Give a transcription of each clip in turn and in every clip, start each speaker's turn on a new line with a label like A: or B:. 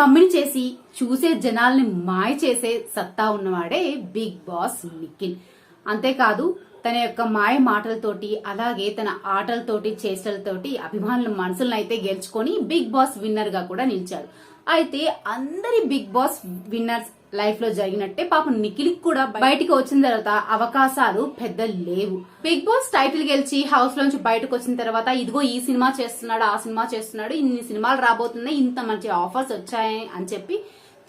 A: బమ్మిని చేసి చూసే జనాల్ని మాయ చేసే సత్తా ఉన్నవాడే బిగ్ బాస్ నిఖిల్. అంతేకాదు తన యొక్క మాయ మాటలతోటి అలాగే తన ఆటలతోటి చేష్టలతోటి అభిమానుల మనసులను అయితే గెలుచుకొని బిగ్ బాస్ విన్నర్ గా కూడా నిలిచాడు. అయితే అందరి బిగ్ బాస్ విన్నర్స్ లైఫ్ లో జరిగినట్టే పాపం నిఖిల్ కూడా బయటికి వచ్చిన తర్వాత అవకాశాలు పెద్ద లేవు. బిగ్ బాస్ టైటిల్ గెలిచి హౌస్ లోంచి బయటకు వచ్చిన తర్వాత ఇదిగో ఈ సినిమా చేస్తున్నాడు, ఆ సినిమా చేస్తున్నాడు, ఇన్ని సినిమాలు రాబోతున్నాయి, ఇంత మంచి ఆఫర్స్ వచ్చాయి అని చెప్పి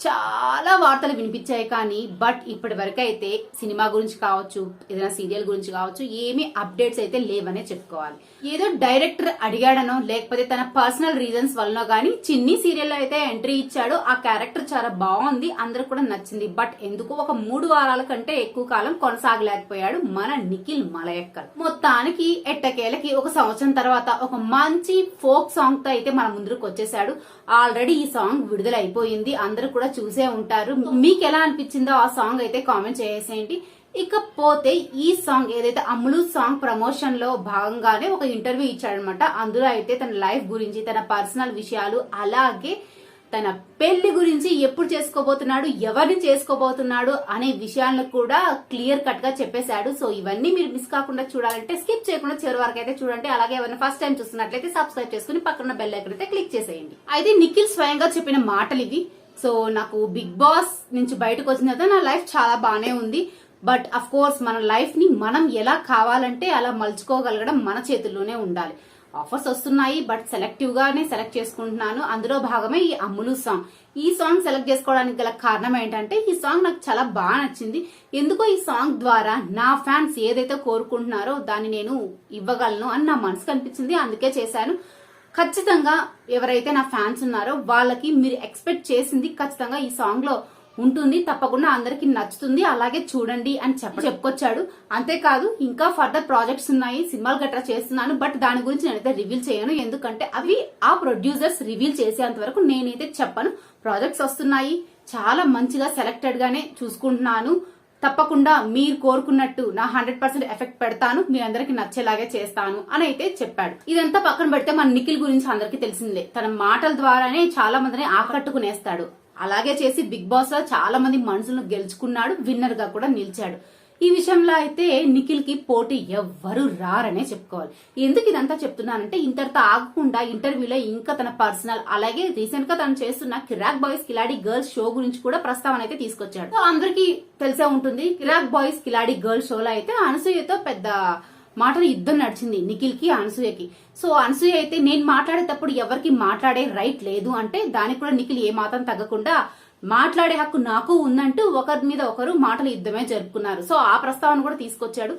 A: చాలా వార్తలు వినిపించాయి. కానీ బట్ ఇప్పటి వరకు అయితే సినిమా గురించి కావచ్చు, ఏదైనా సీరియల్ గురించి కావచ్చు, ఏమీ అప్డేట్స్ అయితే లేవనే చెప్పుకోవాలి. ఏదో డైరెక్టర్ అడిగాడనో లేకపోతే తన పర్సనల్ రీజన్స్ వలన గానీ చిన్ని సీరియల్ లో అయితే ఎంట్రీ ఇచ్చాడు. ఆ క్యారెక్టర్ చాలా బాగుంది, అందరికి కూడా నచ్చింది. బట్ ఎందుకు ఒక 3 వారాల కంటే ఎక్కువ కాలం కొనసాగలేకపోయాడు మన నిఖిల్ మలయక్కల్. మొత్తానికి ఎట్టకేలకి ఒక సంవత్సరం తర్వాత ఒక మంచి ఫోక్ సాంగ్ తో అయితే మన ముందుకు వచ్చేసాడు. ఆల్రెడీ ఈ సాంగ్ విడుదల అయిపోయింది, అందరూ కూడా చూసే ఉంటారు. మీకు ఎలా అనిపించిందో ఆ సాంగ్ అయితే కామెంట్ చేసేయండి. ఇకపోతే ఈ సాంగ్ ఏదైతే అమ్ములు సాంగ్ ప్రమోషన్ లో భాగంగానే ఒక ఇంటర్వ్యూ ఇచ్చాడనమాట. అందులో అయితే తన లైఫ్ గురించి, తన పర్సనల్ విషయాలు, అలాగే తన పెళ్లి గురించి, ఎప్పుడు చేసుకోబోతున్నాడు, ఎవరిని చేసుకోబోతున్నాడు అనే విషయాలను కూడా క్లియర్ కట్ గా చెప్పేశాడు. సో ఇవన్నీ మీరు మిస్ కాకుండా చూడాలంటే స్కిప్ చేయకుండా చివరి వరకు అయితే చూడండి. అలాగే ఎవరైనా ఫస్ట్ టైం చూస్తున్నట్లయితే సబ్స్క్రైబ్ చేసుకుని పక్కన బెల్ ఐకాన్ అయితే క్లిక్ చేసేయండి. అయితే నిఖిల్ స్వయంగా చెప్పిన మాటలు ఇవి. సో నాకు బిగ్ బాస్ నుంచి బయటకు వచ్చిన తర్వాత నా లైఫ్ చాలా బానే ఉంది. బట్ అఫ్ కోర్స్ మన లైఫ్ ని మనం ఎలా కావాలంటే అలా మలుచుకోగలగడం మన చేతుల్లోనే ఉండాలి. ఆఫర్స్ వస్తున్నాయి, బట్ సెలెక్టివ్ గానే సెలెక్ట్ చేసుకుంటున్నాను. అందులో భాగమే ఈ అమ్ములు సాంగ్. ఈ సాంగ్ సెలెక్ట్ చేసుకోవడానికి గల కారణం ఏంటంటే ఈ సాంగ్ నాకు చాలా బాగా నచ్చింది. ఎందుకో ఈ సాంగ్ ద్వారా నా ఫ్యాన్స్ ఏదైతే కోరుకుంటున్నారో దాన్ని నేను ఇవ్వగలను అని నా మనసుకు అనిపించింది, అందుకే చేశాను. ఖచ్చితంగా ఎవరైతే నా ఫ్యాన్స్ ఉన్నారో వాళ్ళకి మీరు ఎక్స్పెక్ట్ చేసింది ఖచ్చితంగా ఈ సాంగ్ లో ఉంటుంది, తప్పకుండా అందరికి నచ్చుతుంది, అలాగే చూడండి అని చెప్పుకొచ్చాడు. అంతేకాదు ఇంకా ఫర్దర్ ప్రాజెక్ట్స్ ఉన్నాయి, సినిమాలు గట్రా చేస్తున్నాను. బట్ దాని గురించి నేనైతే రివీల్ చేయను, ఎందుకంటే అవి ఆ ప్రొడ్యూసర్స్ రివీల్ చేసేంత వరకు నేనైతే చెప్పను. ప్రాజెక్ట్స్ వస్తున్నాయి, చాలా మంచిగా సెలెక్టెడ్ గానే చూసుకుంటున్నాను. తప్పకుండా మీరు కోరుకున్నట్టు నా 100% ఎఫెక్ట్ పెడతాను, మీ అందరికి నచ్చేలాగే చేస్తాను అని అయితే చెప్పాడు. ఇదంతా పక్కన పెడితే మన నిఖిల్ గురించి అందరికి తెలిసిందే. తన మాటల ద్వారానే చాలా మందిని ఆకట్టుకునేస్తాడు. అలాగే చేసి బిగ్ బాస్ లో చాలా మంది మనసులను గెలుచుకున్నాడు, విన్నర్ గా కూడా నిలిచాడు. ఈ విషయంలో అయితే నిఖిల్ కి పోటీ ఎవ్వరు రారనే చెప్పుకోవాలి. ఎందుకు ఇదంతా చెప్తున్నానంటే ఇంతటితో ఆగకుండా ఇంటర్వ్యూలో ఇంకా తన పర్సనల్, అలాగే రీసెంట్ గా తను చేస్తున్న కిరాక్ బాయ్స్ కిలాడి గర్ల్స్ షో గురించి కూడా ప్రస్తావన అయితే తీసుకొచ్చాడు. అందరికీ తెలిసే ఉంటుంది, కిరాక్ బాయ్స్ కిలాడి గర్ల్స్ షోలో అయితే అనసూయతో పెద్ద మాటలు యుద్ధం నడిచింది నిఖిల్ కి అనసూయకి. సో అనసూయ అయితే నేను మాట్లాడేటప్పుడు ఎవరికి మాట్లాడే రైట్ లేదు అంటే దానికి కూడా నిఖిల్ ఏ మాత్రం తగ్గకుండా మాట్లాడే హక్కు నాకు ఉందంటూ ఒకరి మీద ఒకరు మాటల యుద్ధమే జరుపుకున్నారు. సో ఆ ప్రస్తావన కూడా తీసుకొచ్చాడు.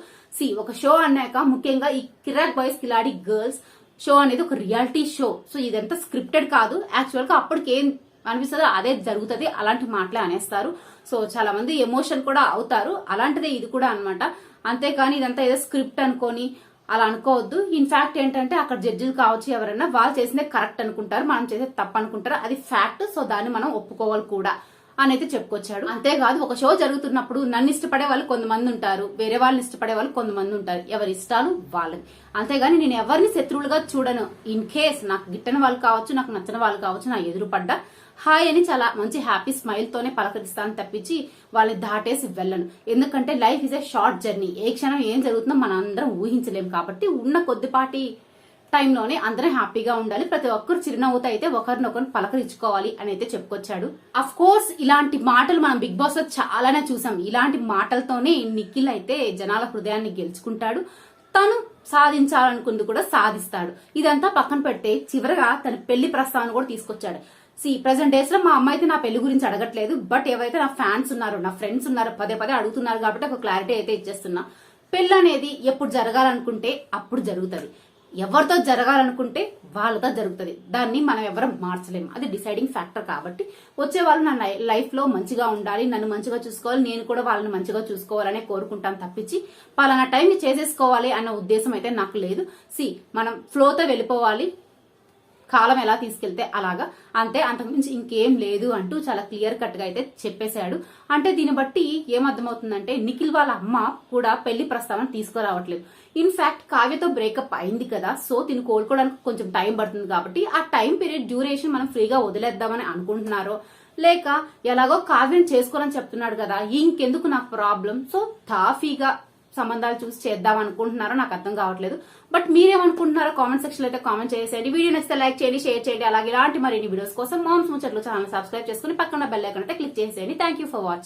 A: ఒక షో అన్నాక ముఖ్యంగా ఈ కిరాక్ బాయ్స్ కిలాడి గర్ల్స్ షో అనేది ఒక రియాలిటీ షో. సో ఇదంతా స్క్రిప్టెడ్ కాదు, యాక్చువల్ గా అప్పటికి ఏం అనిపిస్తుందో అదే జరుగుతుంది, అలాంటి మాటలే అనేస్తారు. సో చాలా మంది ఎమోషన్ కూడా అవుతారు, అలాంటిదే ఇది కూడా అన్నమాట. అంతేకాని ఇదంతా ఏదో స్క్రిప్ట్ అనుకోని అలా అనుకోవద్దు. ఇన్ఫాక్ట్ ఏంటంటే అక్కడ జడ్జిలు కావచ్చు ఎవరైనా వాళ్ళు చేసిందే కరెక్ట్ అనుకుంటారు, మనం చేసేది తప్పు అనుకుంటారు, అది ఫ్యాక్ట్. సో దాన్ని మనం ఒప్పుకోవాలి కూడా అని అయితే చెప్పుకొచ్చాడు. అంతేకాదు ఒక షో జరుగుతున్నప్పుడు నన్ను ఇష్టపడే వాళ్ళు కొంతమంది ఉంటారు, వేరే వాళ్ళని ఇష్టపడే వాళ్ళు కొంతమంది ఉంటారు, ఎవరి ఇష్టాలు వాళ్ళకి. అంతేగాని నేను ఎవరిని శత్రువులుగా చూడను. ఇన్ కేస్ నాకు గిట్టని వాళ్ళు కావచ్చు, నాకు నచ్చని వాళ్ళు కావచ్చు, నా ఎదురుపడ్డా హాయ్ అని చాలా మంచి హ్యాపీ స్మైల్ తోనే పలకరిస్తాను తప్పించి వాళ్ళని దాటేసి వెళ్ళను. ఎందుకంటే life is a short journey, ఏ క్షణం ఏం జరుగుతుందో మనం అందరం ఊహించలేం. కాబట్టి ఉన్న కొద్దిపాటి టైంలోనే అందరం హ్యాపీగా ఉండాలి, ప్రతి ఒక్కరు చిరునవ్వుతో అయితే ఒకరినొకరు పలకరించుకోవాలి అని అయితే చెప్పుకొచ్చాడు. అఫ్ కోర్స్ ఇలాంటి మాటలు మనం బిగ్ బాస్ లో చాలానే చూసాం. ఇలాంటి మాటలతోనే నిఖిల్ అయితే జనాల హృదయాన్ని గెలుచుకుంటాడు, తను సాధించాలనుకుంది కూడా సాధిస్తాడు. ఇదంతా పక్కన పెడితే చివరగా తన పెళ్లి ప్రస్తావన కూడా తీసుకొచ్చాడు. ప్రెసెంట్ డేస్ లో మా అమ్మ అయితే నా పెళ్లి గురించి అడగట్లేదు, బట్ ఎవరైతే నా ఫ్యాన్స్ ఉన్నారో, నా ఫ్రెండ్స్ ఉన్నారో పదే పదే అడుగుతున్నారు కాబట్టి ఒక క్లారిటీ అయితే ఇచ్చేస్తున్నా. పెళ్లి అనేది ఎప్పుడు జరగాలనుకుంటే అప్పుడు జరుగుతుంది, ఎవరితో జరగాలనుకుంటే వాళ్ళతో జరుగుతుంది. దాన్ని మనం ఎవరం మార్చలేము, అది డిసైడింగ్ ఫ్యాక్టర్. కాబట్టి వచ్చే వాళ్ళు నా లైఫ్ లో మంచిగా ఉండాలి, నన్ను మంచిగా చూసుకోవాలి, నేను కూడా వాళ్ళని మంచిగా చూసుకోవాలనే కోరుకుంటాను తప్పించి పలానా టైంని చేసేసుకోవాలి అన్న ఉద్దేశం అయితే నాకు లేదు. మనం ఫ్లోతో వెళ్ళిపోవాలి. కాలం ఎలా తీసుకెళ్తే అలాగా, అంతే, అంతకుమించి ఇంకేం లేదు అంటూ చాలా క్లియర్ కట్ గా అయితే చెప్పేశాడు. అంటే దీన్ని బట్టి ఏమర్థమవుతుందంటే నిఖిల్ వాళ్ళ అమ్మ కూడా పెళ్లి ప్రస్తావన తీసుకురావట్లేదు. ఇన్ఫాక్ట్ కావ్యతో బ్రేకప్ అయింది కదా, సో తిని కోలుకోవడానికి కొంచెం టైం పడుతుంది కాబట్టి ఆ టైం పీరియడ్ డ్యూరేషన్ మనం ఫ్రీగా వదిలేద్దామని అనుకుంటున్నారో, లేక ఎలాగో కావ్యం చేసుకోవాలని చెప్తున్నాడు కదా, ఇంకెందుకు నాకు ప్రాబ్లం, సో టాఫీగా సంబంధాలు చూసి చేద్దాం అనుకుంటున్నారో నాకు అర్థం కావట్లేదు. బట్ మీరేమనుకుంటున్నారో కామెంట్ సెక్షన్ లో అయితే కామెంట్ చేసేయండి. వీడియో నచ్చితే లైక్ చేయండి, షేర్ చేయండి. అలాగే ఇలాంటి మరిన్ని వీడియోస్ కోసం మామ్స్ ముచ్చట్లు ఛానల్ సబ్స్క్రైబ్ చేసుకుని పక్కన బెల్ ఐకాన్ అయితే క్లిక్ చేసేయండి. Thank you for watching.